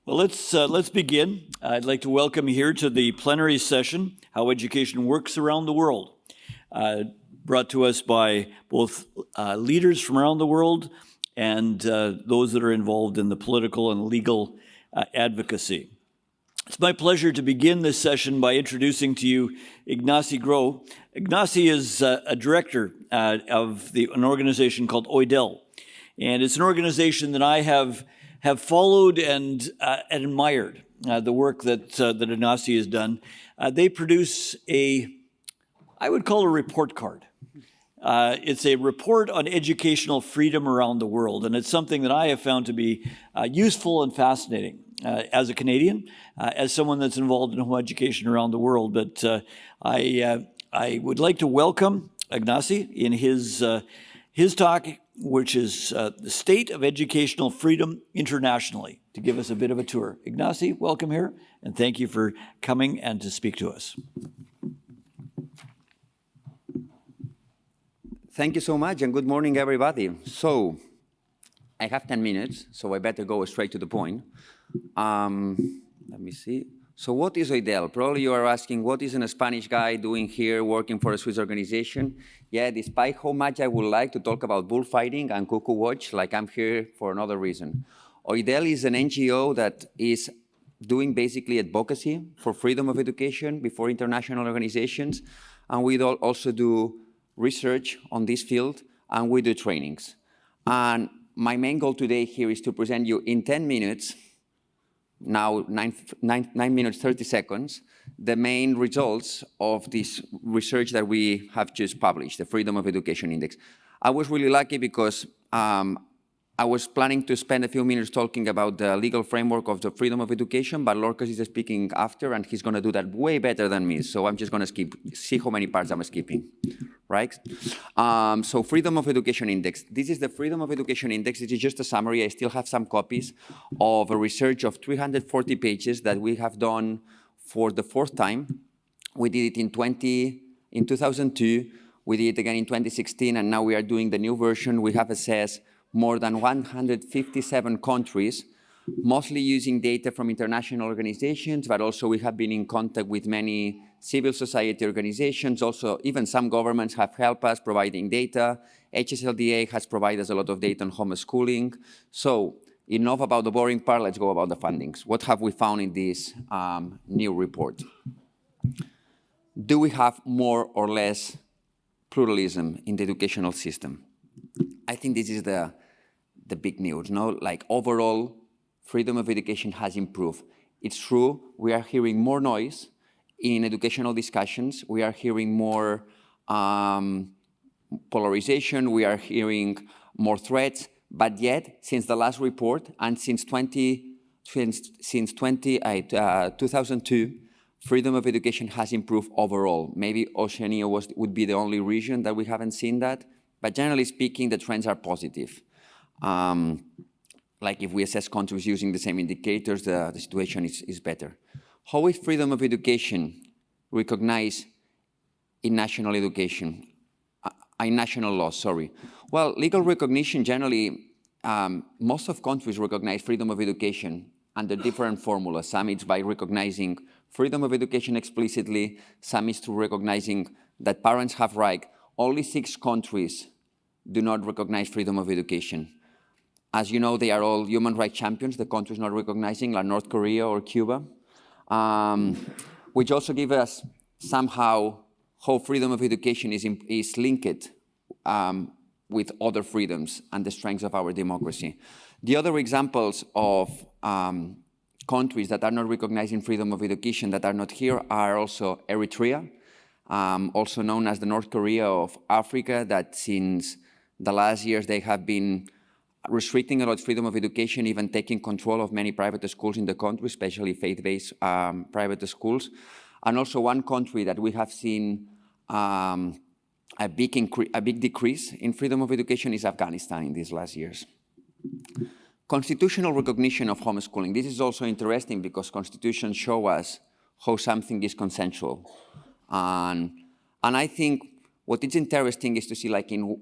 Well, let's begin. I'd like to welcome here to the plenary session, How Education Works Around the World, brought to us by both leaders from around the world and those that are involved in the political and legal advocacy. It's my pleasure to begin this session by introducing to you Ignasi Grau. Ignasi is a director of an organization called OIDEL, and it's an organization that I have followed and admired the work that Ignasi has done. They produce I would call a report card. It's a report on educational freedom around the world, and it's something that I have found to be useful and fascinating as a Canadian, as someone that's involved in home education around the world. But I would like to welcome Ignasi in his talk, which is the state of educational freedom internationally, to give us a bit of a tour. Ignasi, welcome here, and thank you for coming and to speak to us. Thank you so much, and good morning, everybody. So, I have 10 minutes, so I better go straight to the point. Let me see. So what is OIDEL? Probably you are asking, what is a Spanish guy doing here working for a Swiss organization? Yeah, despite how much I would like to talk about bullfighting and cuckoo watch, like I'm here for another reason. OIDEL is an NGO that is doing basically advocacy for freedom of education before international organizations, and we also do research on this field, and we do trainings. And my main goal today here is to present you in 10 minutes, now 9 minutes, 30 seconds, the main results of this research that we have just published, the Freedom of Education Index. I was really lucky because I was planning to spend a few minutes talking about the legal framework of the freedom of education, but Lorcan is speaking after, and he's going to do that way better than me. So I'm just going to see how many parts I'm skipping, right? So Freedom of Education Index. This is the Freedom of Education Index. It is just a summary. I still have some copies of a research of 340 pages that we have done for the fourth time. We did it in 2002. We did it again in 2016, and now we are doing the new version. We have assessed more than 157 countries, mostly using data from international organizations, but also we have been in contact with many civil society organizations. Also, even some governments have helped us providing data. HSLDA has provided us a lot of data on homeschooling. So enough about the boring part, let's go about the findings. What have we found in this new report? Do we have more or less pluralism in the educational system? I think this is the big news, no? Like overall, freedom of education has improved. It's true, we are hearing more noise in educational discussions. We are hearing more polarization. We are hearing more threats. But yet, since the last report and since 2002, freedom of education has improved overall. Maybe Oceania would be the only region that we haven't seen that. But generally speaking, the trends are positive. Like if we assess countries using the same indicators, the situation is better. How is freedom of education recognized in national education, in national law, sorry? Well, legal recognition generally, most of countries recognize freedom of education under different formulas. Some it's by recognizing freedom of education explicitly, some is through recognizing that parents have right. Only 6 countries do not recognize freedom of education. As you know, they are all human rights champions, the countries not recognizing, like North Korea or Cuba, which also give us somehow how freedom of education is linked with other freedoms and the strengths of our democracy. The other examples of countries that are not recognizing freedom of education that are not here are also Eritrea, also known as the North Korea of Africa, that since the last years they have been restricting a lot of freedom of education, even taking control of many private schools in the country, especially faith-based private schools. And also one country that we have seen a big decrease in freedom of education is Afghanistan in these last years. Constitutional recognition of homeschooling. This is also interesting because constitutions show us how something is consensual. And I think what is interesting is to see, like, in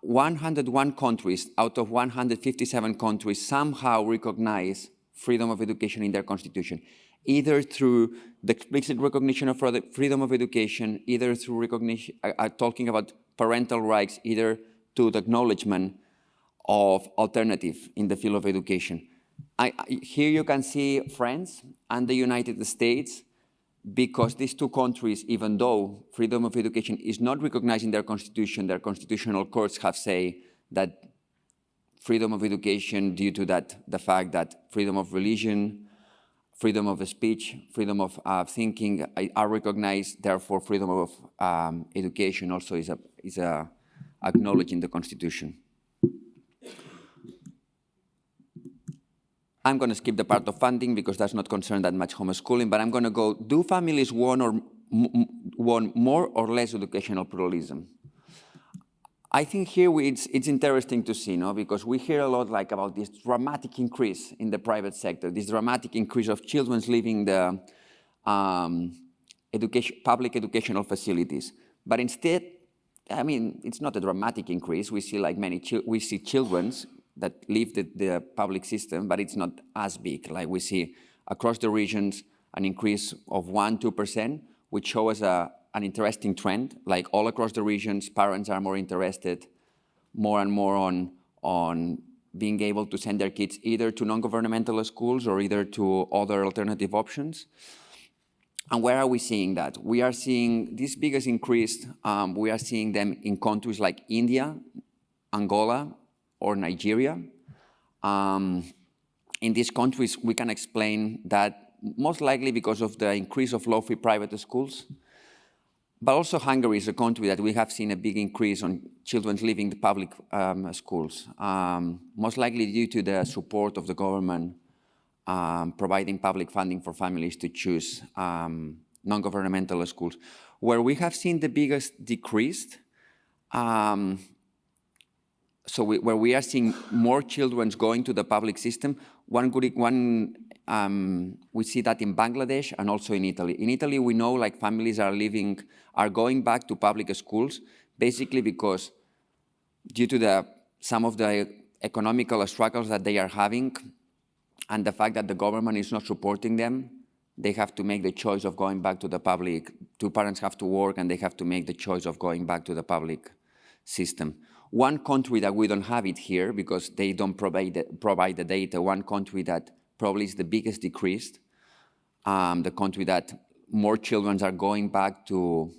101 countries out of 157 countries somehow recognize freedom of education in their constitution, either through the explicit recognition of freedom of education, either through recognition, talking about parental rights, either to the acknowledgement of alternative in the field of education. Here you can see France and the United States, because these two countries, even though freedom of education is not recognized in their constitution, their constitutional courts have said that freedom of education, due to the fact that freedom of religion, freedom of speech, freedom of thinking are recognized, therefore freedom of education also is acknowledged in the constitution. I'm going to skip the part of funding because that's not concerned that much homeschooling, but I'm going to go, do families want more or less educational pluralism? I think here it's interesting to see, no? Because we hear a lot about this dramatic increase in the private sector, this dramatic increase of children leaving the public educational facilities. But instead, I mean, it's not a dramatic increase. We see we see children that leave the public system, but it's not as big. Like we see across the regions an increase of 1-2%, which shows an interesting trend. Like all across the regions, parents are more interested more and more on being able to send their kids either to non-governmental schools or either to other alternative options. And where are we seeing that? We are seeing this biggest increase, we are seeing them in countries like India, Angola, or Nigeria. In these countries, we can explain that most likely because of the increase of low-fee private schools, but also Hungary is a country that we have seen a big increase on children leaving the public schools, most likely due to the support of the government providing public funding for families to choose non-governmental schools. Where we have seen the biggest decrease, where we are seeing more children going to the public system, we see that in Bangladesh and also in Italy. In Italy, we know families are going back to public schools, basically because due to some of the economical struggles that they are having and the fact that the government is not supporting them, they have to make the choice of going back to the public. Two parents have to work and they have to make the choice of going back to the public system. One country that we don't have it here because they don't provide the data, one country that probably is the biggest decrease, the country that more children are going back to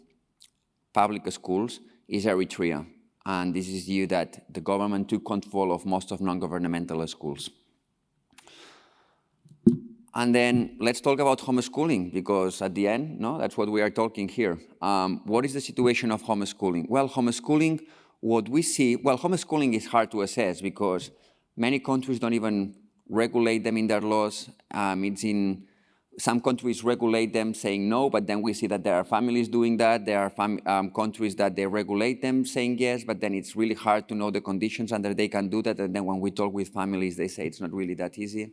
public schools is Eritrea. And this is due that the government took control of most of non-governmental schools. And then let's talk about homeschooling, because at the end, that's what we are talking here. What is the situation of homeschooling? Well, homeschooling, what we see, homeschooling is hard to assess because many countries don't even regulate them in their laws. It's in some countries regulate them saying no, but then we see that there are families doing that. There are countries that they regulate them saying yes, but then it's really hard to know the conditions under they can do that. And then when we talk with families, they say it's not really that easy.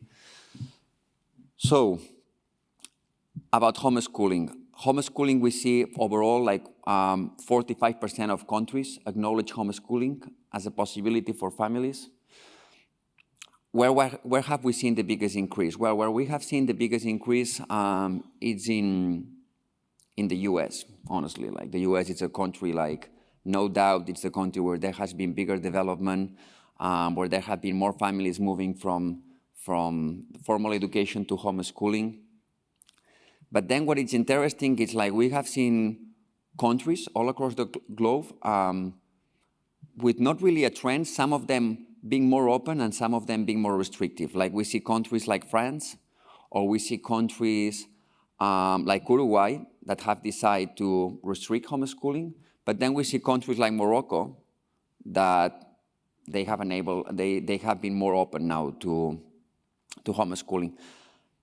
So, about homeschooling. Homeschooling, we see overall 45% of countries acknowledge homeschooling as a possibility for families. Where have we seen the biggest increase? Well, where we have seen the biggest increase is in the US, honestly. The US is a country no doubt it's a country where there has been bigger development, where there have been more families moving from formal education to homeschooling. But then what is interesting is we have seen countries all across the globe with not really a trend, some of them being more open and some of them being more restrictive. We see countries like France, or we see countries like Uruguay that have decided to restrict homeschooling. But then we see countries like Morocco that they have been more open now to homeschooling.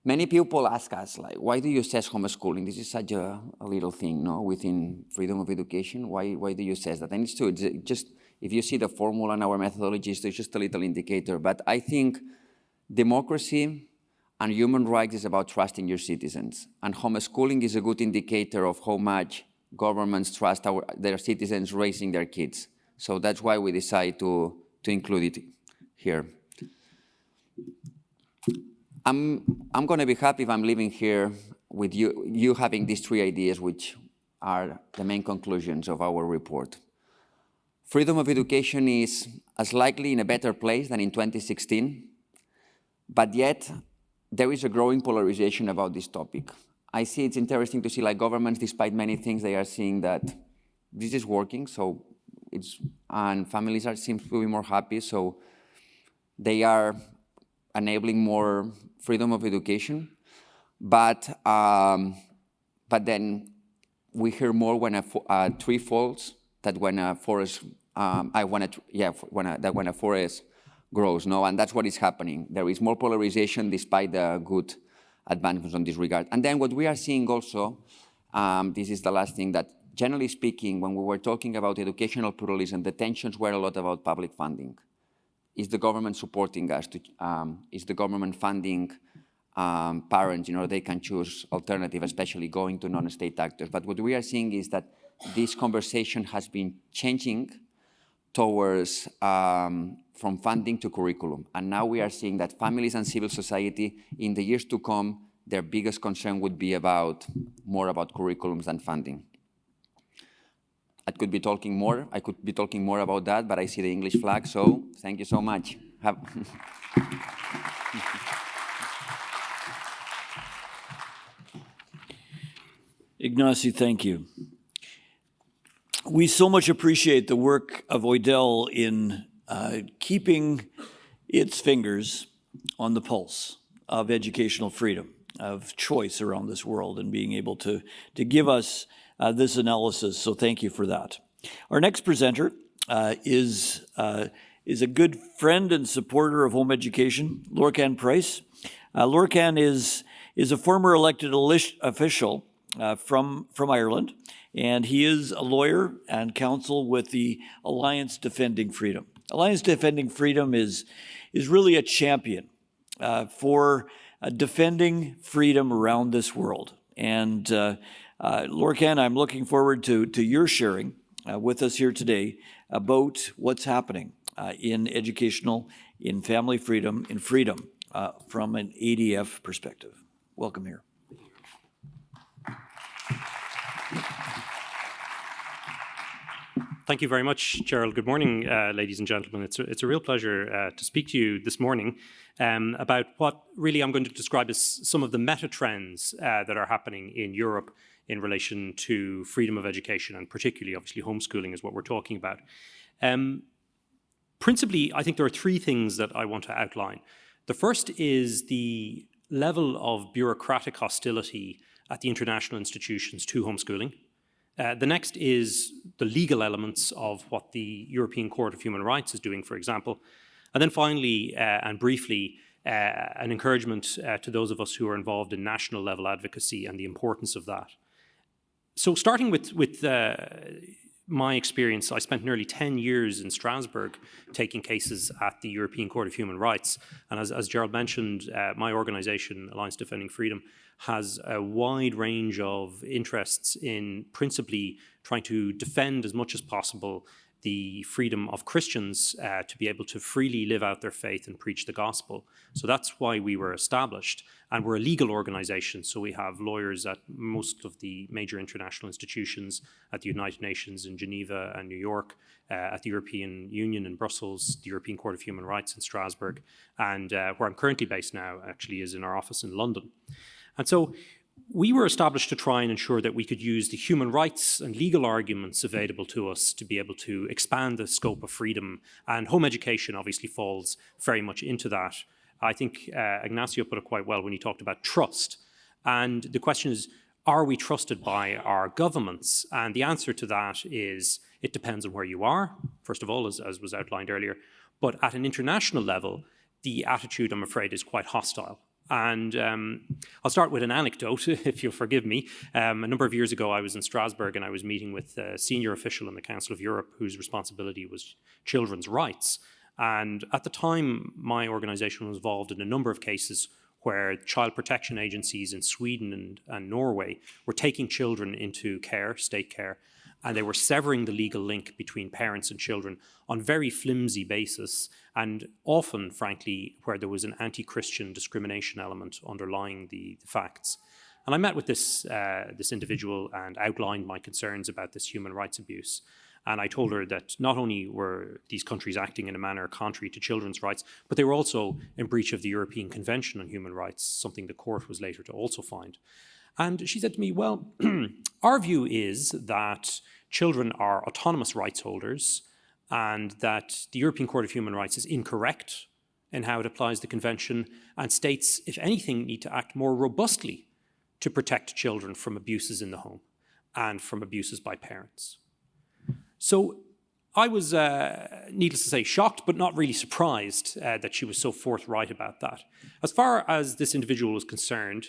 Many people ask us, why do you assess homeschooling? This is such a little thing, within freedom of education. Why do you assess that? And it's true. It's just if you see the formula and our methodologies, there's just a little indicator. But I think democracy and human rights is about trusting your citizens. And homeschooling is a good indicator of how much governments trust their citizens raising their kids. So that's why we decide to include it here. I'm going to be happy if I'm leaving here with you having these three ideas, which are the main conclusions of our report. Freedom of education is as likely in a better place than in 2016, but yet there is a growing polarization about this topic. I see it's interesting to see like governments, despite many things, they are seeing that this is working, and families seem to be more happy, so they are enabling more freedom of education. But then we hear more when a tree falls than when a forest when a forest grows. No, and that's what is happening. There is more polarization despite the good advancements on this regard. And then what we are seeing also, this is the last thing, that generally speaking, when we were talking about educational pluralism, the tensions were a lot about public funding. Is the government supporting us? Is the government funding parents? They can choose alternative, especially going to non-state actors. But what we are seeing is that this conversation has been changing towards from funding to curriculum. And now we are seeing that families and civil society, in the years to come, their biggest concern would be more about curriculums than funding. I could be talking more about that, but I see the English flag, so thank you so much. Ignasi, thank you. We so much appreciate the work of OIDEL in keeping its fingers on the pulse of educational freedom, of choice around this world, and being able to give us this analysis, so thank you for that. Our next presenter is a good friend and supporter of home education, Lorcan Price. Lorcan is a former elected official from Ireland, and he is a lawyer and counsel with the Alliance Defending Freedom. Alliance Defending Freedom is really a champion for defending freedom around this world. And Lorcan, I'm looking forward to your sharing with us here today about what's happening in educational, in family freedom, in freedom from an ADF perspective. Welcome here. Thank you very much, Gerald. Good morning, ladies and gentlemen. It's a real pleasure to speak to you this morning about what really I'm going to describe as some of the meta trends that are happening in Europe in relation to freedom of education, and particularly, obviously, homeschooling is what we're talking about. Principally, I think there are three things that I want to outline. The first is the level of bureaucratic hostility at the international institutions to homeschooling. The next is the legal elements of what the European Court of Human Rights is doing, for example. And then finally, and briefly, an encouragement to those of us who are involved in national level advocacy and the importance of that. So starting with my experience, I spent nearly 10 years in Strasbourg taking cases at the European Court of Human Rights. And as Gerald mentioned, my organization, Alliance Defending Freedom, has a wide range of interests in principally trying to defend as much as possible the freedom of Christians to be able to freely live out their faith and preach the gospel. So that's why we were established. And we're a legal organization, so we have lawyers at most of the major international institutions, at the United Nations in Geneva and New York, at the European Union in Brussels, the European Court of Human Rights in Strasbourg, and where I'm currently based now actually is in our office in London. And so we were established to try and ensure that we could use the human rights and legal arguments available to us to be able to expand the scope of freedom. And home education obviously falls very much into that. I think Ignasi put it quite well when he talked about trust. And the question is, are we trusted by our governments? And the answer to that is, it depends on where you are, first of all, as was outlined earlier. But at an international level, the attitude, I'm afraid, is quite hostile. And I'll start with an anecdote, if you'll forgive me. A number of years ago, I was in Strasbourg and I was meeting with a senior official in the Council of Europe whose responsibility was children's rights. And at the time, my organization was involved in a number of cases where child protection agencies in Sweden and Norway were taking children into care, state care, and they were severing the legal link between parents and children on very flimsy basis, and often, frankly, where there was an anti-Christian discrimination element underlying the facts. And I met with this individual and outlined my concerns about this human rights abuse. And I told her that not only were these countries acting in a manner contrary to children's rights, but they were also in breach of the European Convention on Human Rights, something the court was later to also find. And she said to me, well, our view is that children are autonomous rights holders and that the European Court of Human Rights is incorrect in how it applies the Convention, and states, if anything, need to act more robustly to protect children from abuses in the home and from abuses by parents. So I was, needless to say, shocked, but not really surprised that she was so forthright about that. As far as this individual was concerned,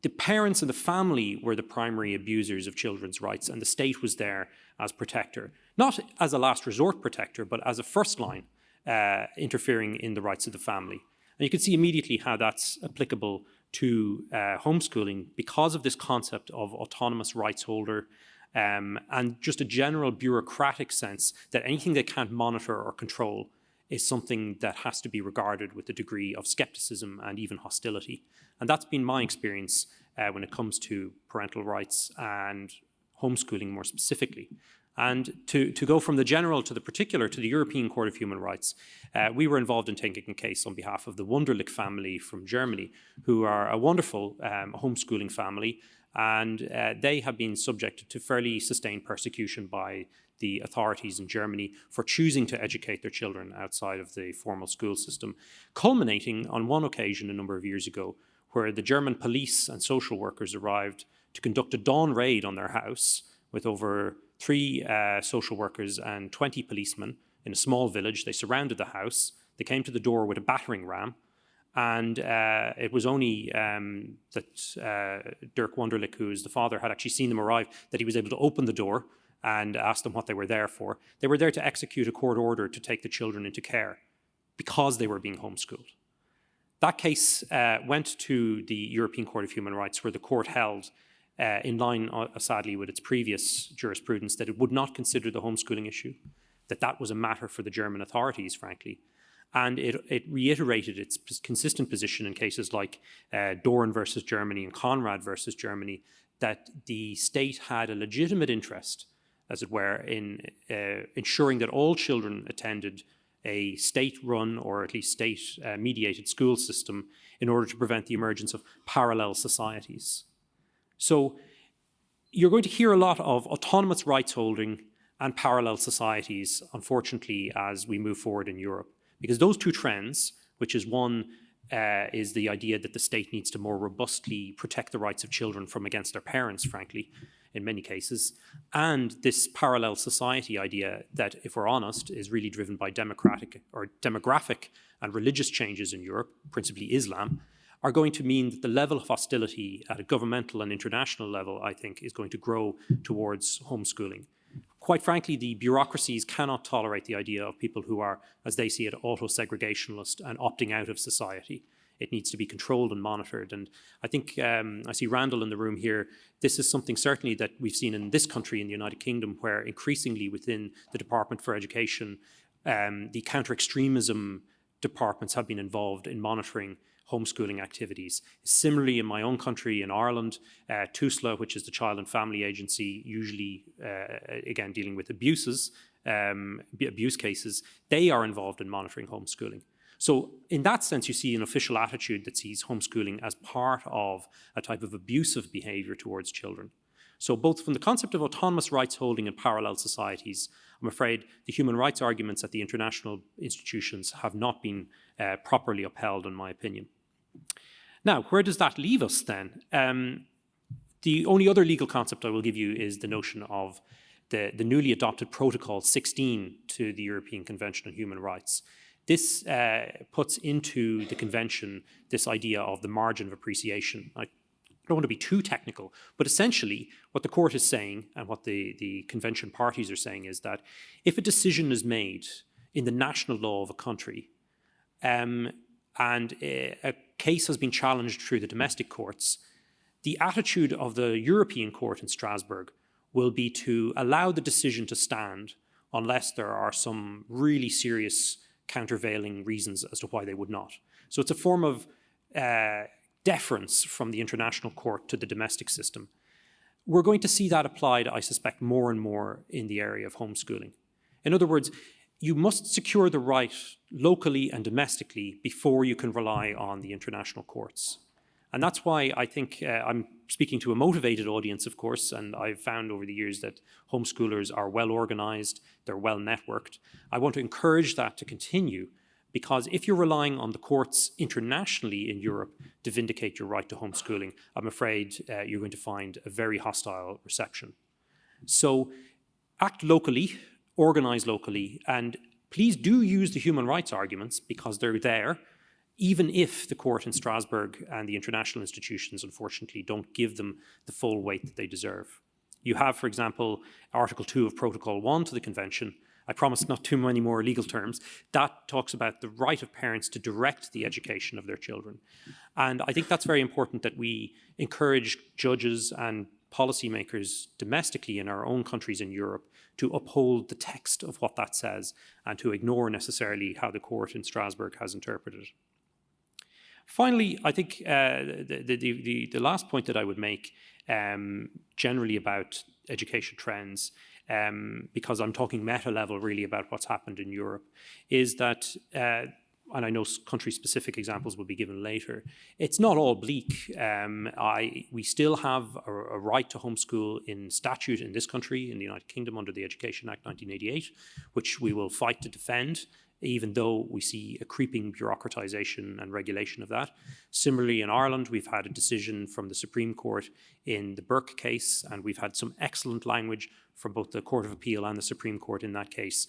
the parents and the family were the primary abusers of children's rights, and the state was there as protector, not as a last resort protector, but as a first line, interfering in the rights of the family. And you can see immediately how that's applicable to homeschooling because of this concept of autonomous rights holder, and just a general bureaucratic sense that anything they can't monitor or control is something that has to be regarded with a degree of skepticism and even hostility. And that's been my experience when it comes to parental rights and homeschooling more specifically. And to go from the general to the particular to the European Court of Human Rights, we were involved in taking a case on behalf of the Wunderlich family from Germany, who are a wonderful homeschooling family, and they have been subjected to fairly sustained persecution by the authorities in Germany for choosing to educate their children outside of the formal school system, culminating on one occasion a number of years ago where the German police and social workers arrived to conduct a dawn raid on their house with over 3 social workers and 20 policemen in a small village. They surrounded the house. They came to the door with a battering ram. And it was only that Dirk Wunderlich, who is the father, had actually seen them arrive, that he was able to open the door and ask them what they were there for. They were there to execute a court order to take the children into care because they were being homeschooled. That case went to the European Court of Human Rights, where the court held, in line, sadly, with its previous jurisprudence, that it would not consider the homeschooling issue, that was a matter for the German authorities, frankly. And it reiterated its consistent position in cases like Dorn versus Germany and Conrad versus Germany, that the state had a legitimate interest, as it were, in ensuring that all children attended a state-run or at least state-mediated school system in order to prevent the emergence of parallel societies. So you're going to hear a lot of autonomous rights holding and parallel societies, unfortunately, as we move forward in Europe. Because those two trends, which is one, is the idea that the state needs to more robustly protect the rights of children from against their parents, frankly, in many cases, and this parallel society idea that, if we're honest, is really driven by demographic and religious changes in Europe, principally Islam, are going to mean that the level of hostility at a governmental and international level, I think, is going to grow towards homeschooling. Quite frankly, the bureaucracies cannot tolerate the idea of people who are, as they see it, auto-segregationalist and opting out of society. It needs to be controlled and monitored. And I think, I see Randall in the room here, this is something certainly that we've seen in this country, in the United Kingdom, where increasingly within the Department for Education, the counter-extremism departments have been involved in monitoring homeschooling activities. Similarly, in my own country, in Ireland, TUSLA, which is the Child and Family Agency, usually, again, dealing with abuse cases, they are involved in monitoring homeschooling. So in that sense, you see an official attitude that sees homeschooling as part of a type of abusive behavior towards children. So both from the concept of autonomous rights holding and parallel societies, I'm afraid the human rights arguments at the international institutions have not been properly upheld, in my opinion. Now, where does that leave us then? The only other legal concept I will give you is the notion of the newly adopted Protocol 16 to the European Convention on Human Rights. This puts into the convention this idea of the margin of appreciation. I don't want to be too technical, but essentially what the court is saying and what the convention parties are saying is that if a decision is made in the national law of a country and a case has been challenged through the domestic courts, the attitude of the European Court in Strasbourg will be to allow the decision to stand unless there are some really serious countervailing reasons as to why they would not. So it's a form of deference from the international court to the domestic system. We're going to see that applied, I suspect, more and more in the area of homeschooling. In other words, you must secure the right locally and domestically before you can rely on the international courts. And that's why I think I'm speaking to a motivated audience, of course, and I've found over the years that homeschoolers are well organized, they're well networked. I want to encourage that to continue, because if you're relying on the courts internationally in Europe to vindicate your right to homeschooling, I'm afraid you're going to find a very hostile reception. So act locally, organize locally, and please do use the human rights arguments because they're there, even if the court in Strasbourg and the international institutions, unfortunately, don't give them the full weight that they deserve. You have, for example, Article 2 of Protocol 1 to the Convention. I promise not too many more legal terms. That talks about the right of parents to direct the education of their children. And I think that's very important that we encourage judges and policymakers domestically in our own countries in Europe to uphold the text of what that says and to ignore necessarily how the court in Strasbourg has interpreted it. Finally, I think the last point that I would make generally about education trends, because I'm talking meta level really about what's happened in Europe, is that, and I know country-specific examples will be given later, it's not all bleak. We still have a right to homeschool in statute in this country, in the United Kingdom, under the Education Act 1988, which we will fight to defend, even though we see a creeping bureaucratization and regulation of that. Similarly, in Ireland, we've had a decision from the Supreme Court in the Burke case, and we've had some excellent language from both the Court of Appeal and the Supreme Court in that case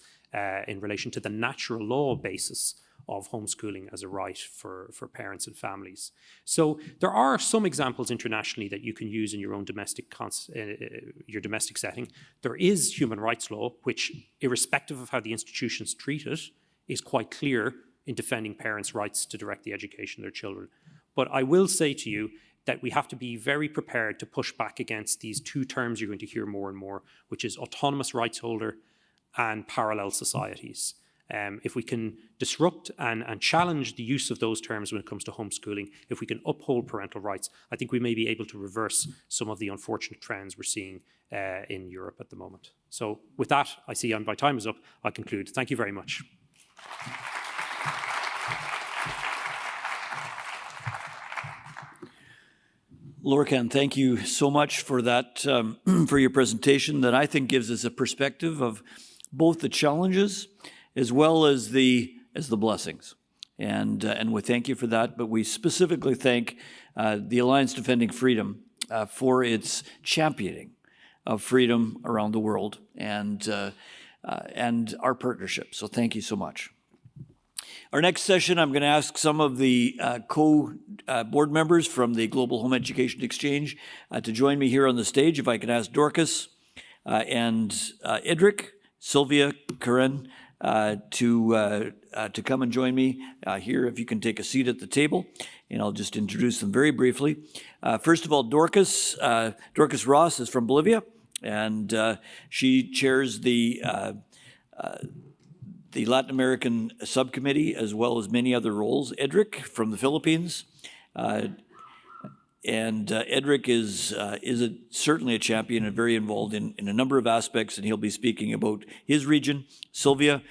in relation to the natural law basis of homeschooling as a right for parents and families. So there are some examples internationally that you can use in your own domestic setting. There is human rights law, which, irrespective of how the institutions treat it, is quite clear in defending parents' rights to direct the education of their children. But I will say to you that we have to be very prepared to push back against these two terms you're going to hear more and more, which is autonomous rights holder and parallel societies. If we can disrupt and challenge the use of those terms when it comes to homeschooling, if we can uphold parental rights, I think we may be able to reverse some of the unfortunate trends we're seeing in Europe at the moment. So with that, I see my time is up. I'll conclude. Thank you very much. Lorcan, thank you so much for that, for your presentation that I think gives us a perspective of both the challenges as well as the blessings. And we thank you for that, but we specifically thank the Alliance Defending Freedom for its championing of freedom around the world and our partnership. So thank you so much. Our next session, I'm going to ask some of the board members from the Global Home Education Exchange to join me here on the stage. If I can ask Dorcas and Idrik, Sylvia, Karin, to come and join me here. If you can take a seat at the table, and I'll just introduce them very briefly. First of all, Dorcas Ross is from Bolivia, and she chairs the Latin American subcommittee, as well as many other roles. Idrik from the Philippines, and Idrik is certainly a champion and very involved in a number of aspects, and he'll be speaking about his region. Sylvia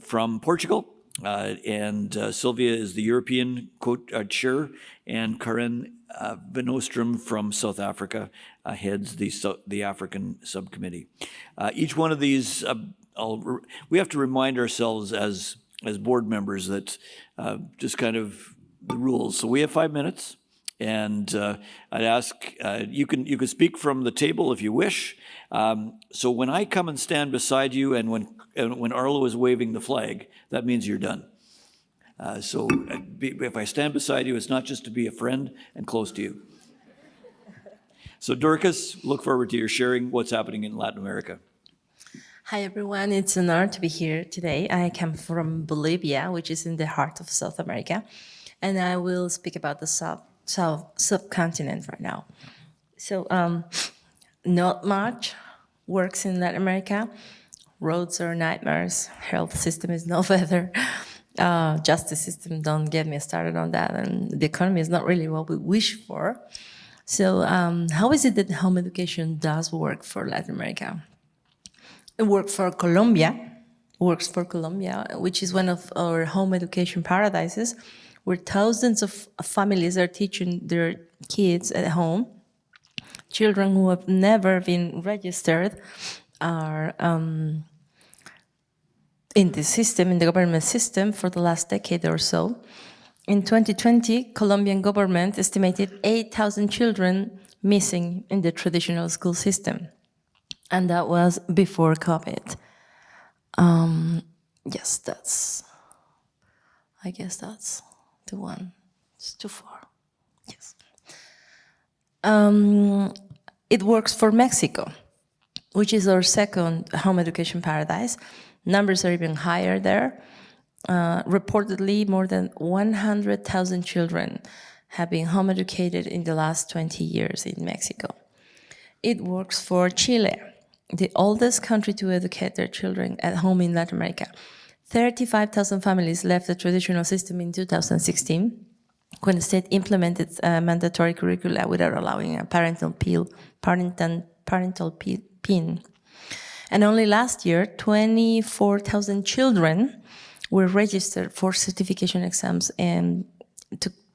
from Portugal, and Sylvia is the European chair, and Karin Van Ostrom from South Africa heads the African subcommittee. Each one of these, we have to remind ourselves as board members that just kind of the rules. So we have 5 minutes. And I'd ask, you can speak from the table if you wish. So when I come and stand beside you and when Arlo is waving the flag, that means you're done. So if I stand beside you, it's not just to be a friend and close to you. So Dorcas, look forward to your sharing what's happening in Latin America. Hi everyone, it's an honor to be here today. I come from Bolivia, which is in the heart of South America, and I will speak about the subcontinent right now. So not much works in Latin America. Roads are nightmares. Health system is no better. Justice system, don't get me started on that. And the economy is not really what we wish for. So how is it that home education does work for Latin America? It works for Colombia, which is one of our home education paradises, where thousands of families are teaching their kids at home. Children who have never been registered are in the system, in the government system, for the last decade or so. In 2020, Colombian government estimated 8,000 children missing in the traditional school system. And that was before COVID. Yes, I guess that's the one. It's too far. Yes. It works for Mexico, which is our second home education paradise. Numbers are even higher there. Reportedly, more than 100,000 children have been home educated in the last 20 years in Mexico. It works for Chile, the oldest country to educate their children at home in Latin America. 35,000 families left the traditional system in 2016 when the state implemented mandatory curricula without allowing a parental PIN. And only last year, 24,000 children were registered for certification exams, and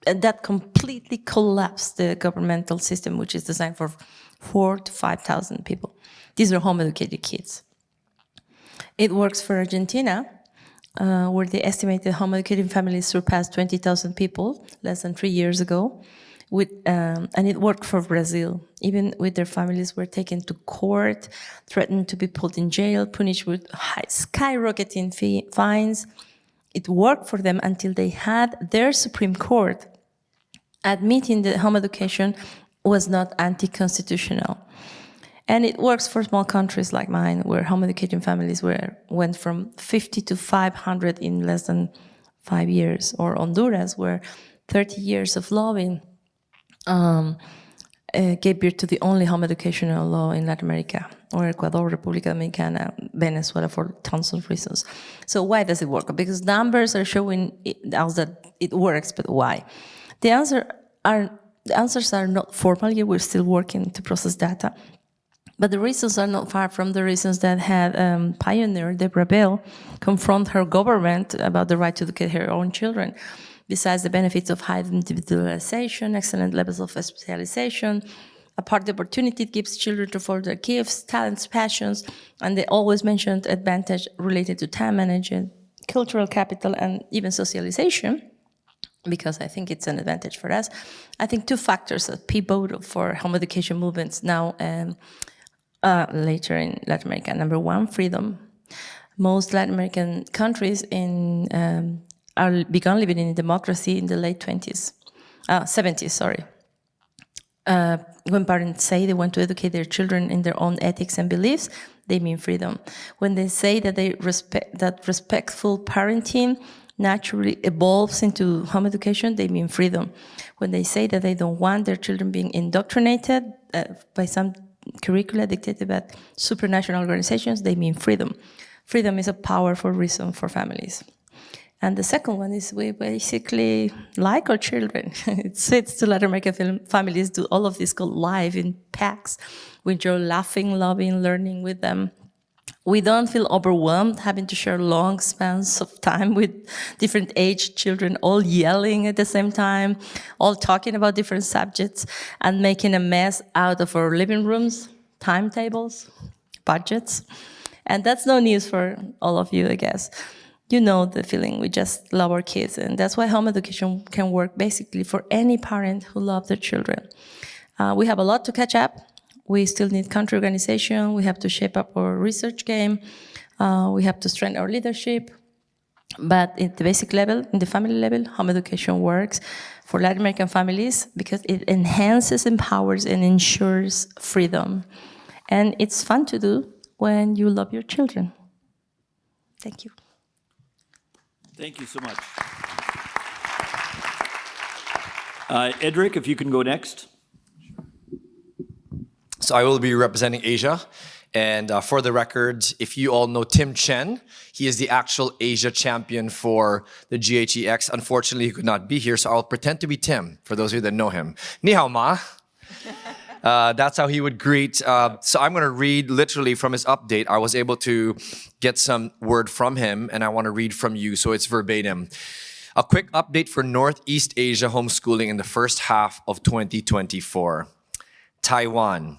that completely collapsed the governmental system, which is designed for 4,000 to 5,000 people. These are home-educated kids. It works for Argentina, where the estimated home-educated families surpassed 20,000 people less than 3 years ago. And it worked for Brazil. Even with their families were taken to court, threatened to be put in jail, punished with skyrocketing fines. It worked for them until they had their Supreme Court admitting that home education was not anti-constitutional. And it works for small countries like mine, where home educating families went from 50 to 500 in less than 5 years, or Honduras, where 30 years of lobbying gave birth to the only home educational law in Latin America, or Ecuador, República Dominicana, Venezuela, for tons of reasons. So why does it work? Because numbers are showing us that it works, but why? The answers are not formal yet. We're still working to process data. But the reasons are not far from the reasons that had pioneer Deborah Bell confront her government about the right to educate her own children. Besides the benefits of high individualization, excellent levels of specialization, apart the opportunity it gives children to follow their gifts, talents, passions, and they always mentioned advantage related to time management, cultural capital, and even socialization, because I think it's an advantage for us. I think two factors that pivotal for home education movements now and later in Latin America. Number one, freedom. Most Latin American countries began living in democracy in the late 70s. When parents say they want to educate their children in their own ethics and beliefs, they mean freedom. When they say that that respectful parenting naturally evolves into home education, they mean freedom. When they say that they don't want their children being indoctrinated by some curricula dictated by supranational organizations, they mean freedom. Freedom is a powerful reason for families. And the second one is we basically like our children. It fits to Latin American families do all of this called live in packs. We enjoy laughing, loving, learning with them. We don't feel overwhelmed having to share long spans of time with different age children, all yelling at the same time, all talking about different subjects, and making a mess out of our living rooms, timetables, budgets. And that's no news for all of you, I guess. You know the feeling, we just love our kids, and that's why home education can work basically for any parent who loves their children. We have a lot to catch up. We still need country organization. We have to shape up our research game. We have to strengthen our leadership. But at the basic level, in the family level, home education works for Latin American families because it enhances, empowers, and ensures freedom. And it's fun to do when you love your children. Thank you. Thank you so much. Edric, if you can go next. So I will be representing Asia, And for the record, if you all know Tim Chen, he is the actual Asia champion for the GHEX. Unfortunately, he could not be here, so I'll pretend to be Tim, for those of you that know him. Ni hao ma. That's how he would greet. So I'm going to read literally from his update. I was able to get some word from him, and I want to read from you, so it's verbatim. A quick update for Northeast Asia homeschooling in the first half of 2024. Taiwan.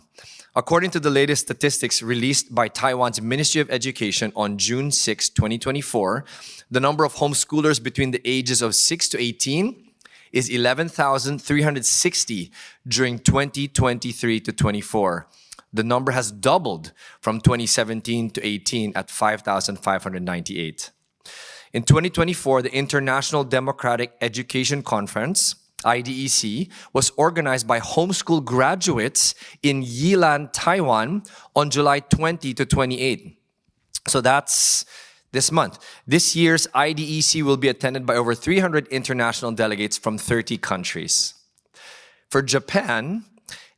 According to the latest statistics released by Taiwan's Ministry of Education on June 6, 2024, the number of homeschoolers between the ages of 6 to 18 is 11,360 during 2023 to 24. The number has doubled from 2017 to 18 at 5,598. In 2024, the International Democratic Education Conference, IDEC, was organized by homeschool graduates in Yilan, Taiwan on July 20 to 28. So that's this month. This year's IDEC will be attended by over 300 international delegates from 30 countries. For Japan,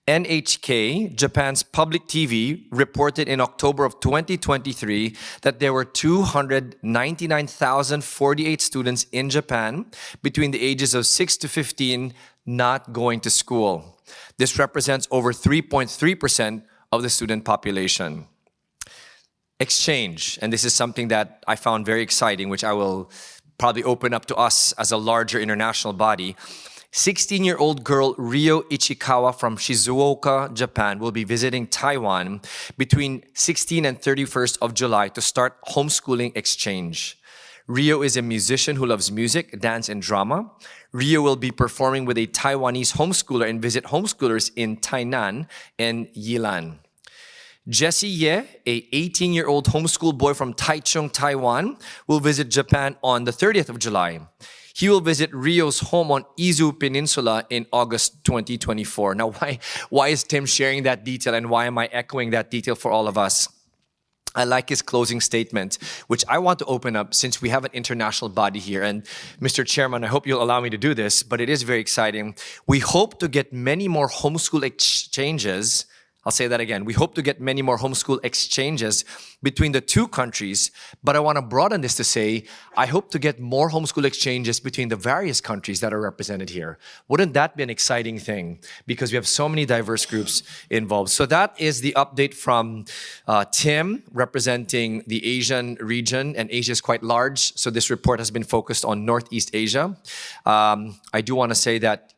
NHK, Japan's public TV, reported in October of 2023 that there were 299,048 students in Japan between the ages of 6 to 15 not going to school. This represents over 3.3% of the student population. Exchange, and this is something that I found very exciting, which I will probably open up to us as a larger international body. 16-year-old girl Ryo Ichikawa from Shizuoka, Japan, will be visiting Taiwan between 16 and 31st of July to start homeschooling exchange. Ryo is a musician who loves music, dance, and drama. Ryo will be performing with a Taiwanese homeschooler and visit homeschoolers in Tainan and Yilan. Jesse Ye, a 18-year-old homeschool boy from Taichung, Taiwan, will visit Japan on the 30th of July. He will visit Ryo's home on Izu Peninsula in August 2024. Now, why is Tim sharing that detail, and why am I echoing that detail for all of us? I like his closing statement, which I want to open up since we have an international body here. And Mr. Chairman, I hope you'll allow me to do this, but it is very exciting. We hope to get many more homeschool exchanges. I'll say that again. We hope to get many more homeschool exchanges between the two countries, but I want to broaden this to say, I hope to get more homeschool exchanges between the various countries that are represented here. Wouldn't that be an exciting thing? Because we have so many diverse groups involved. So that is the update from Tim, representing the Asian region, and Asia is quite large, so this report has been focused on Northeast Asia. I do want to say that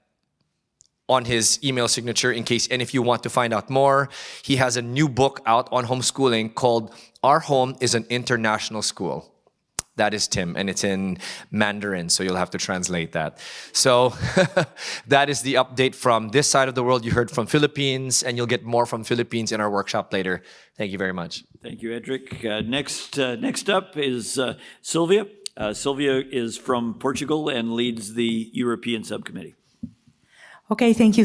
on his email signature, in case any of you want to find out more, he has a new book out on homeschooling called Our Home is an International School. That is Tim, and it's in Mandarin, so you'll have to translate that. So that is the update from this side of the world. You heard from Philippines, and you'll get more from Philippines in our workshop later. Thank you very much. Thank you, Edric. Next up is Sylvia. Sylvia is from Portugal and leads the European subcommittee. Okay, thank you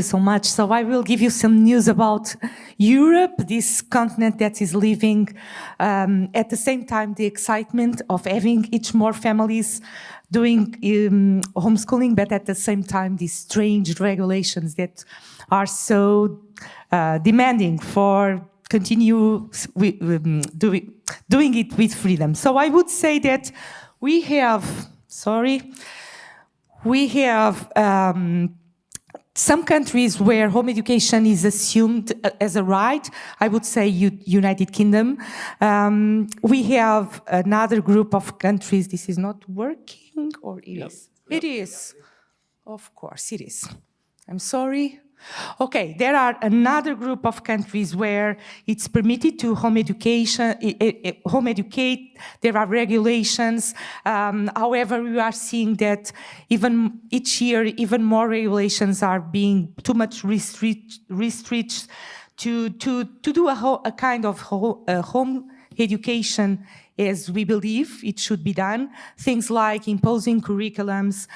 so much. So I will give you some news about Europe, this continent that is living at the same time the excitement of having each more families doing homeschooling, but at the same time these strange regulations that are so demanding for continue doing it with freedom. So I would say that we have some countries where home education is assumed as a right. I would say United Kingdom. We have another group of countries. This is not working, or it is? It is. Of course, it is. I'm sorry. Okay, there are another group of countries where it's permitted to home educate. There are regulations. However, we are seeing that even each year, even more regulations are being too much restricted to do a kind of home education as we believe it should be done. Things like imposing curriculums,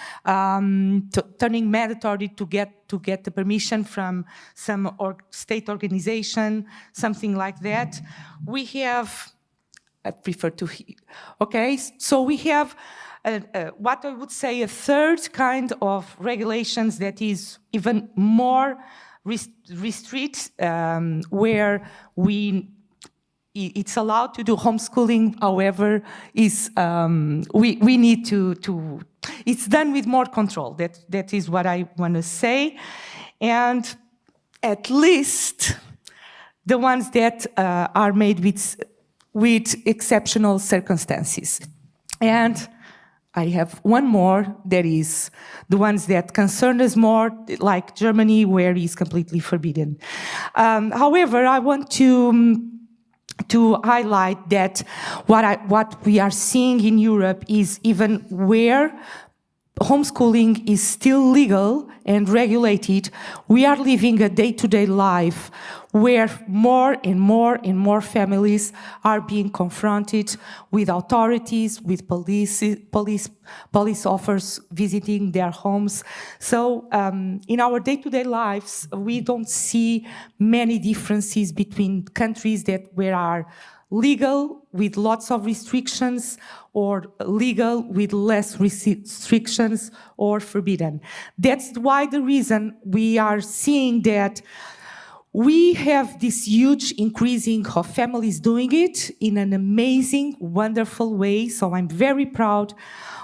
turning mandatory to get the permission from some state organization, something like that. We have, I prefer to, okay, so we have what I would say a third kind of regulations that is even more restrict where it's allowed to do homeschooling. However, we need to it's done with more control. That is what I want to say, and at least the ones that are made with exceptional circumstances. And I have one more, that is the ones that concern us more, like Germany, where it's completely forbidden. However, I want to highlight that what we are seeing in Europe is even where homeschooling is still legal and regulated, we are living a day-to-day life where more and more families are being confronted with authorities, with police officers visiting their homes. So in our day-to-day lives, we don't see many differences between countries where are legal with lots of restrictions or legal with less restrictions or forbidden. That's why the reason we are seeing that we have this huge increasing of families doing it in an amazing, wonderful way. So I'm very proud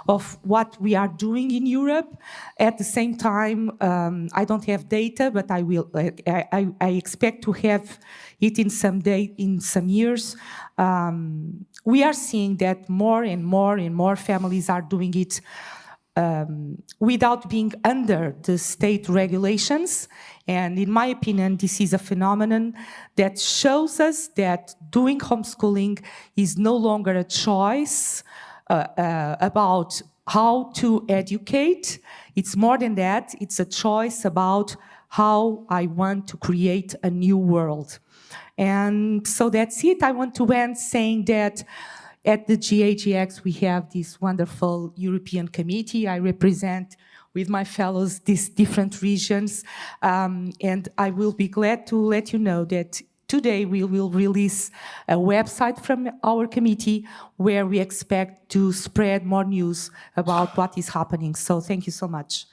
of what we are doing in Europe. At the same time, I don't have data, but I will. I expect to have it in some years. We are seeing that more and more families are doing it without being under the state regulations. And in my opinion, this is a phenomenon that shows us that doing homeschooling is no longer a choice about how to educate. It's more than that. It's a choice about how I want to create a new world. And so that's it. I want to end saying that at the GAGX, we have this wonderful European committee. I represent with my fellows these different regions. And I will be glad to let you know that today we will release a website from our committee where we expect to spread more news about what is happening. So thank you so much.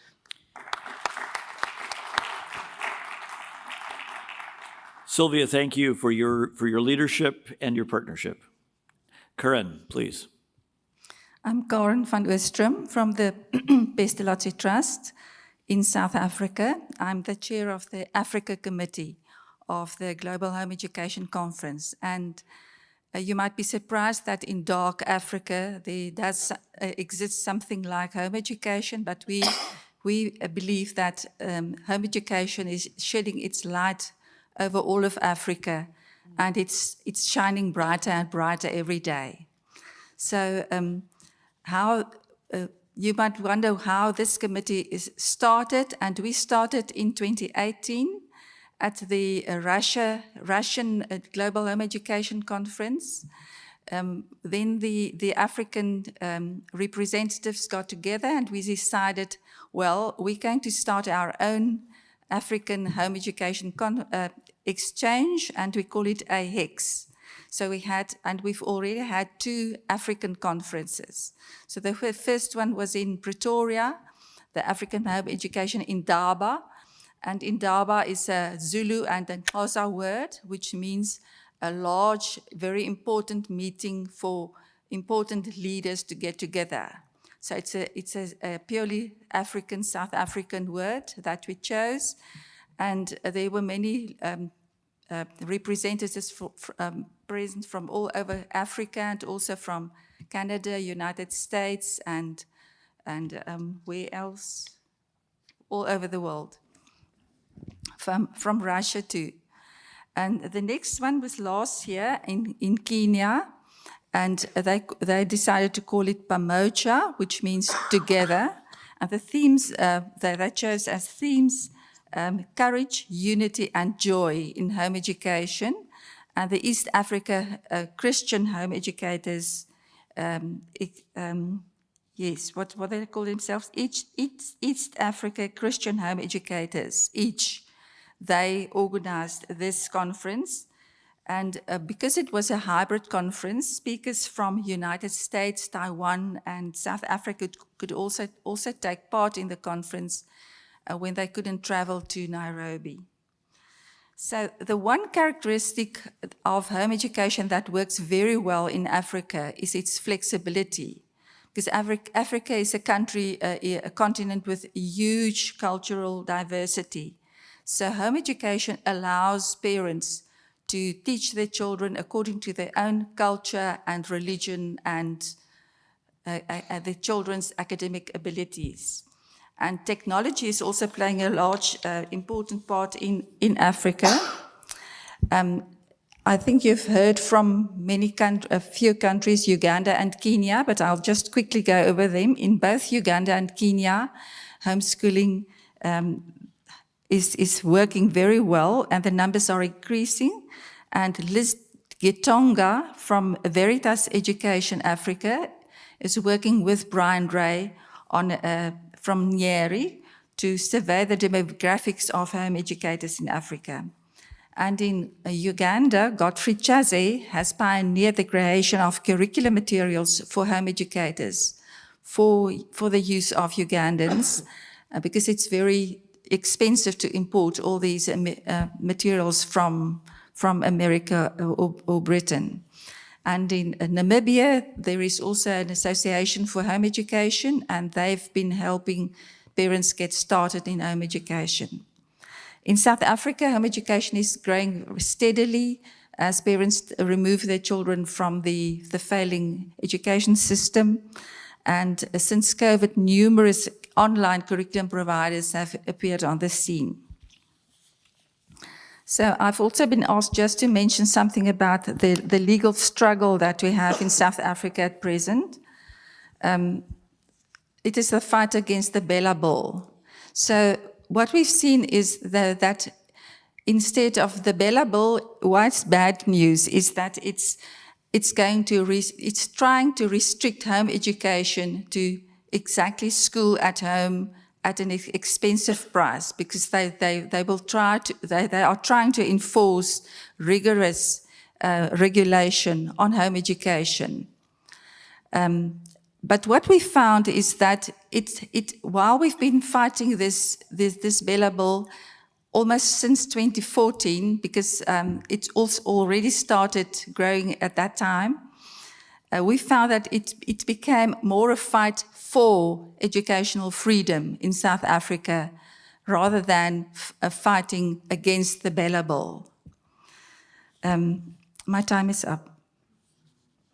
Sylvia, thank you for your leadership and your partnership. Karin, please. I'm Karin van Oostrom from the Pestalozzi Trust in South Africa. I'm the chair of the Africa Committee of the Global Home Education Conference. And you might be surprised that in dark Africa, there does exist something like home education, but we believe that home education is shedding its light over all of Africa, and it's shining brighter and brighter every day. So you might wonder how this committee is started, and we started in 2018 at the Russian Global Home Education Conference. Then the African representatives got together and we decided, well, we're going to start our own African Home Education Exchange, and we call it AHEX. So we've already had 2 African conferences. So the first one was in Pretoria, the African Home Education Indaba. And Indaba is a Zulu and a Xhosa word, which means a large, very important meeting for important leaders to get together. So it's a purely African, South African word that we chose. And there were many representatives present from all over Africa and also from Canada, United States, and where else? All over the world. From Russia too. And the next one was last year in Kenya, and they decided to call it Pamoja, which means together. And the themes that they chose as themes, courage, unity, and joy in home education. And the East Africa Christian home educators, yes, what they call themselves? East Africa Christian home educators, they organized this conference. And because it was a hybrid conference, speakers from United States, Taiwan, and South Africa could also take part in the conference when they couldn't travel to Nairobi. So the one characteristic of home education that works very well in Africa is its flexibility. Because Africa is a country, a continent with huge cultural diversity. So home education allows parents to teach their children according to their own culture and religion and the children's academic abilities. And technology is also playing a large, important part in Africa. I think you've heard from a few countries, Uganda and Kenya, but I'll just quickly go over them. In both Uganda and Kenya, homeschooling is working very well, and the numbers are increasing. And Liz Gitonga from Veritas Education Africa is working with Brian Ray from Nyeri to survey the demographics of home educators in Africa. And in Uganda, Godfrey Chaze has pioneered the creation of curriculum materials for home educators for the use of Ugandans, because it's very expensive to import all these materials from America or Britain. And in Namibia, there is also an association for home education, and they've been helping parents get started in home education. In South Africa, home education is growing steadily as parents remove their children from the failing education system. And since COVID, numerous online curriculum providers have appeared on the scene. So I've also been asked just to mention something about the legal struggle that we have in South Africa at present. It is the fight against the Bella Bill. So what we've seen is that instead of the Bella Bill, what's bad news is that it's trying to restrict home education to exactly school at home at an expensive price, because they are trying to enforce rigorous regulation on home education. But what we found is that while we've been fighting this Bella Bill almost since 2014, because it also already started growing at that time, we found that it became more a fight for educational freedom in South Africa rather than fighting against the Bella Bill. My time is up.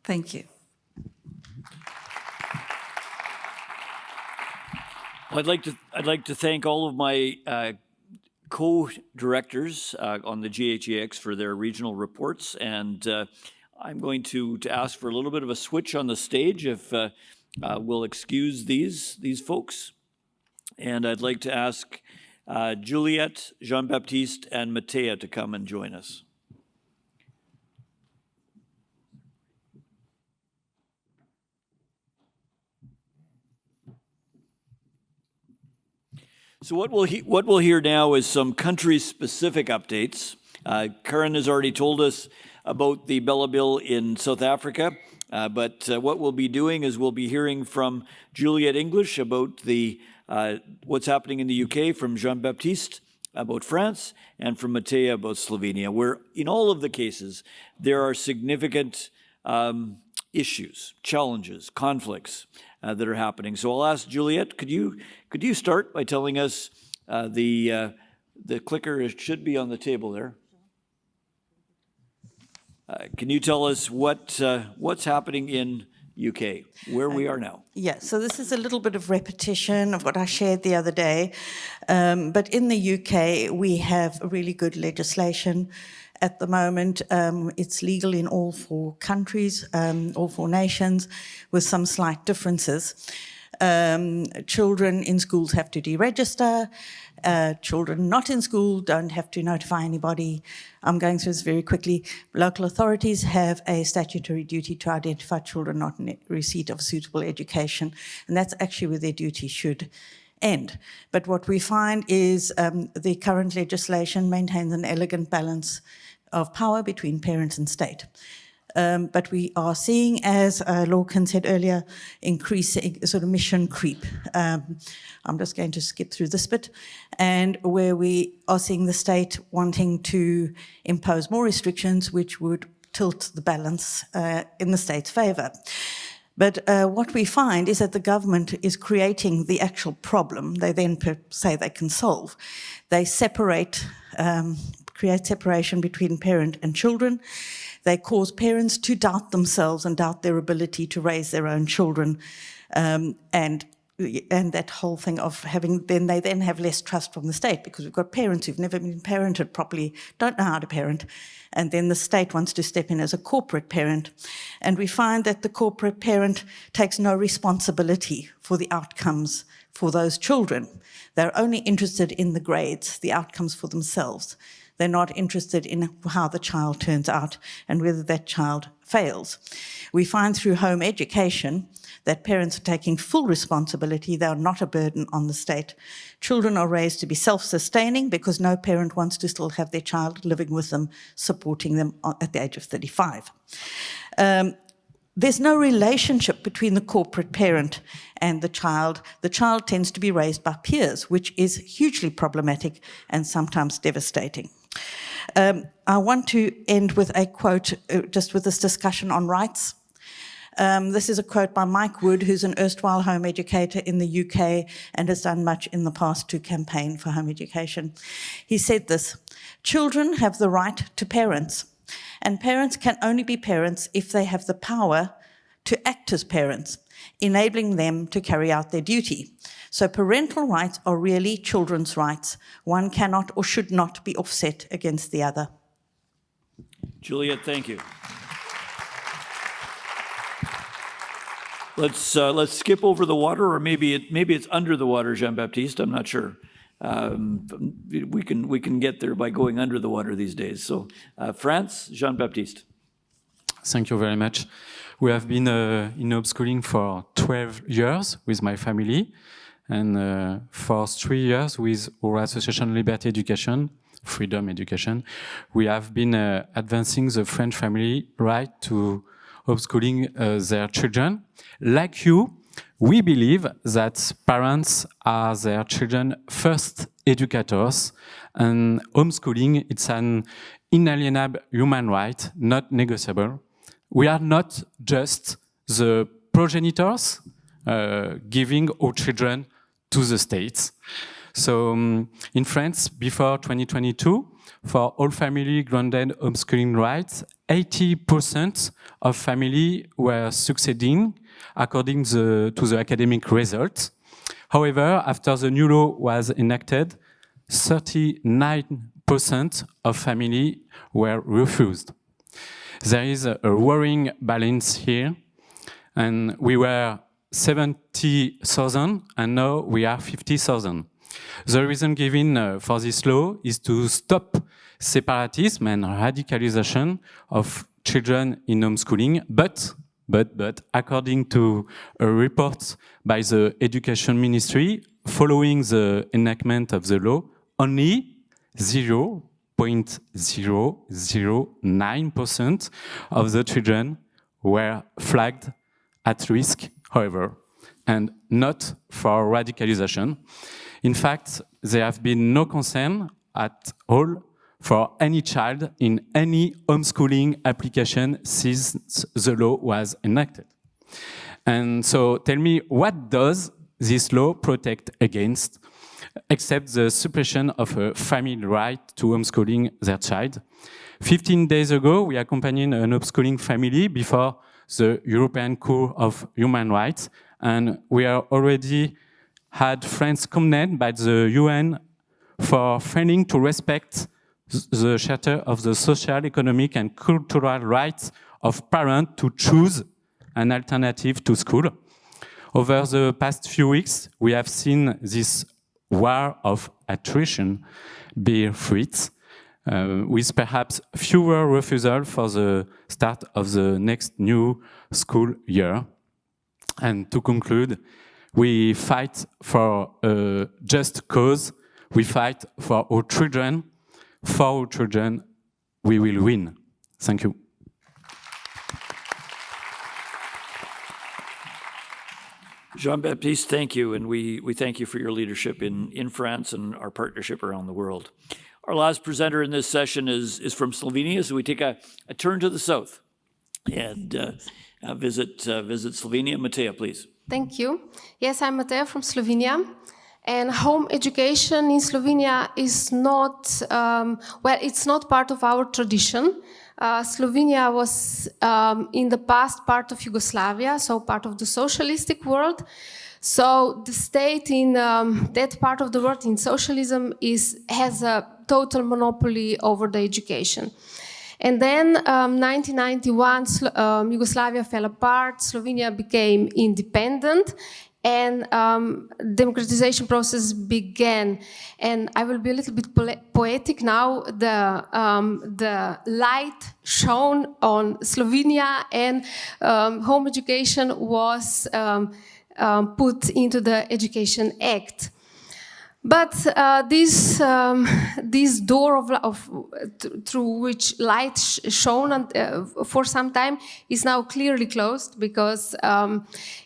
Thank you. I'd like to thank all of my co-directors on the GHEX for their regional reports, and I'm going to ask for a little bit of a switch on the stage if we'll excuse these folks. And I'd like to ask Juliet, Jean-Baptiste, and Mateja to come and join us. So what we'll hear now is some country-specific updates. Karin has already told us about the Bella Bill in South Africa, but what we'll be doing is we'll be hearing from Juliet English about what's happening in the UK, from Jean-Baptiste about France, and from Mateja about Slovenia, where in all of the cases there are significant issues, challenges, conflicts that are happening. So I'll ask Juliet, could you start by telling us the clicker should be on the table there. Can you tell us what's happening in UK, where we are now? Yeah, so this is a little bit of repetition of what I shared the other day. But in the UK, we have really good legislation at the moment. It's legal in all 4 countries, all 4 nations, with some slight differences. Children in schools have to deregister. Children not in school don't have to notify anybody. I'm going through this very quickly. Local authorities have a statutory duty to identify children not in receipt of suitable education, and that's actually where their duty should end. But what we find is the current legislation maintains an elegant balance of power between parents and state. But we are seeing, as Lorcan said earlier, increasing sort of mission creep. I'm just going to skip through this bit, and where we are seeing the state wanting to impose more restrictions, which would tilt the balance in the state's favour. But what we find is that the government is creating the actual problem they then say they can solve. They separate, create separation between parent and children. They cause parents to doubt themselves and doubt their ability to raise their own children. And that whole thing of having, they then have less trust from the state, because we've got parents who've never been parented properly, don't know how to parent, and then the state wants to step in as a corporate parent. And we find that the corporate parent takes no responsibility for the outcomes for those children. They're only interested in the grades, the outcomes for themselves. They're not interested in how the child turns out and whether that child fails. We find through home education that parents are taking full responsibility. They are not a burden on the state. Children are raised to be self-sustaining because no parent wants to still have their child living with them, supporting them at the age of 35. There's no relationship between the corporate parent and the child. The child tends to be raised by peers, which is hugely problematic and sometimes devastating. I want to end with a quote, just with this discussion on rights. This is a quote by Mike Wood, who's an erstwhile home educator in the UK and has done much in the past to campaign for home education. He said this: "Children have the right to parents, and parents can only be parents if they have the power to act as parents, enabling them to carry out their duty. So parental rights are really children's rights. One cannot or should not be offset against the other." Juliet, thank you. Let's skip over the water, or maybe it's under the water, Jean-Baptiste. I'm not sure. We can get there by going under the water these days. So, France, Jean-Baptiste. Thank you very much. We have been in homeschooling for 12 years with my family, and for 3 years with our association Liberté Education, Freedom Education. We have been advancing the French family right to homeschooling their children. Like you, we believe that parents are their children's first educators, and homeschooling, it's an inalienable human right, not negotiable. We are not just the progenitors giving our children to the states. So in France, before 2022, for all family granted homeschooling rights, 80% of families were succeeding according to the academic results. However, after the new law was enacted, 39% of families were refused. There is a worrying balance here, and we were 70,000 and now we are 50,000. The reason given for this law is to stop separatism and radicalization of children in homeschooling, but according to a report by the Education Ministry, following the enactment of the law, only 0.009% of the children were flagged at risk, however, and not for radicalization. In fact, there have been no concern at all for any child in any homeschooling application since the law was enacted. And so tell me, what does this law protect against, except the suppression of a family right to homeschooling their child? 15 days ago, we accompanied an homeschooling family before the European Court of Human Rights, and we are already had France condemned by the UN for failing to respect the Charter of the Social, Economic and Cultural Rights of parents to choose an alternative to school. Over the past few weeks, we have seen this war of attrition bear fruit, with perhaps fewer refusals for the start of the next new school year. And to conclude, we fight for a just cause. We fight for our children. For our children, we will win. Thank you. Jean-Baptiste, thank you, and we thank you for your leadership in France and our partnership around the world. Our last presenter in this session is from Slovenia, so we take a turn to the south and visit Slovenia. Mateja, please. Thank you. Yes, I'm Mateja from Slovenia. And home education in Slovenia is not, it's not part of our tradition. Slovenia was in the past part of Yugoslavia, so part of the socialistic world. So the state in that part of the world in socialism has a total monopoly over the education. And then 1991, Yugoslavia fell apart, Slovenia became independent, and democratization process began. And I will be a little bit poetic now. The light shone on Slovenia, and home education was put into the Education Act. But this door through which light shone for some time is now clearly closed, because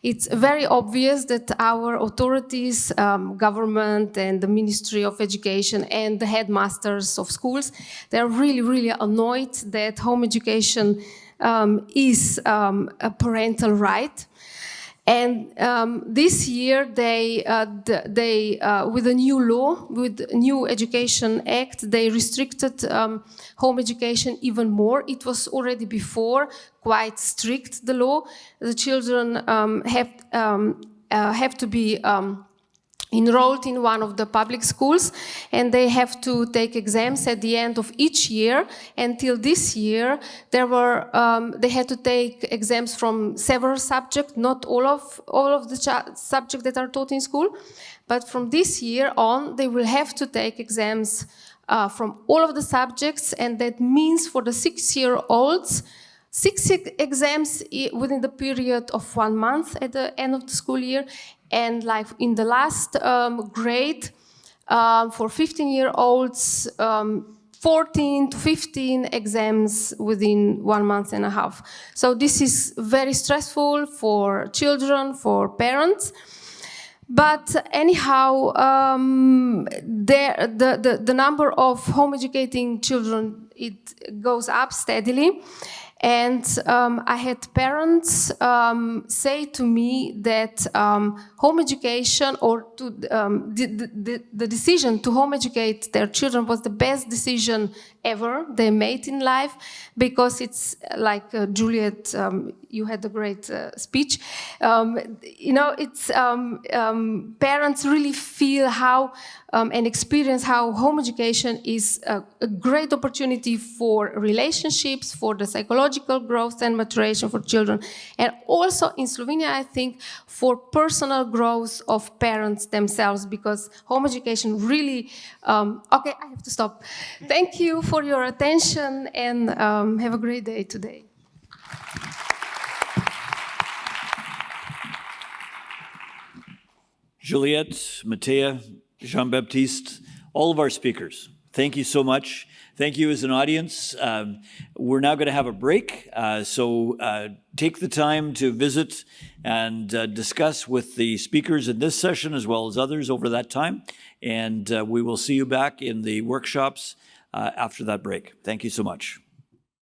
it's very obvious that our authorities, government and the Ministry of Education and the headmasters of schools, they're really, really annoyed that home education is a parental right. And this year, they with a new law, with the new Education Act, they restricted home education even more. It was already before quite strict, the law. The children have to be enrolled in one of the public schools, and they have to take exams at the end of each year. Until this year, they had to take exams from several subjects, not all of the subjects that are taught in school. But from this year on, they will have to take exams from all of the subjects, and that means for the 6-year-olds, 6 exams within the period of 1 month at the end of the school year. And like in the last grade, for 15-year-olds, 14 to 15 exams within 1 month and a half. So this is very stressful for children, for parents. But anyhow, the number of home educating children, it goes up steadily. And I had parents say to me that home education, or the decision to home educate their children, was the best decision ever they made in life, because it's like Juliet, you had a great speech. It's parents really feel how and experience how home education is a great opportunity for relationships, for the psychological growth and maturation for children, and also in Slovenia, I think, for personal growth of parents themselves, because home education really. Okay, I have to stop. Thank you for your attention, and have a great day today. Juliet, Mateja, Jean-Baptiste, all of our speakers, thank you so much. Thank you as an audience. We're now going to have a break, so take the time to visit and discuss with the speakers in this session as well as others over that time, and we will see you back in the workshops after that break. Thank you so much.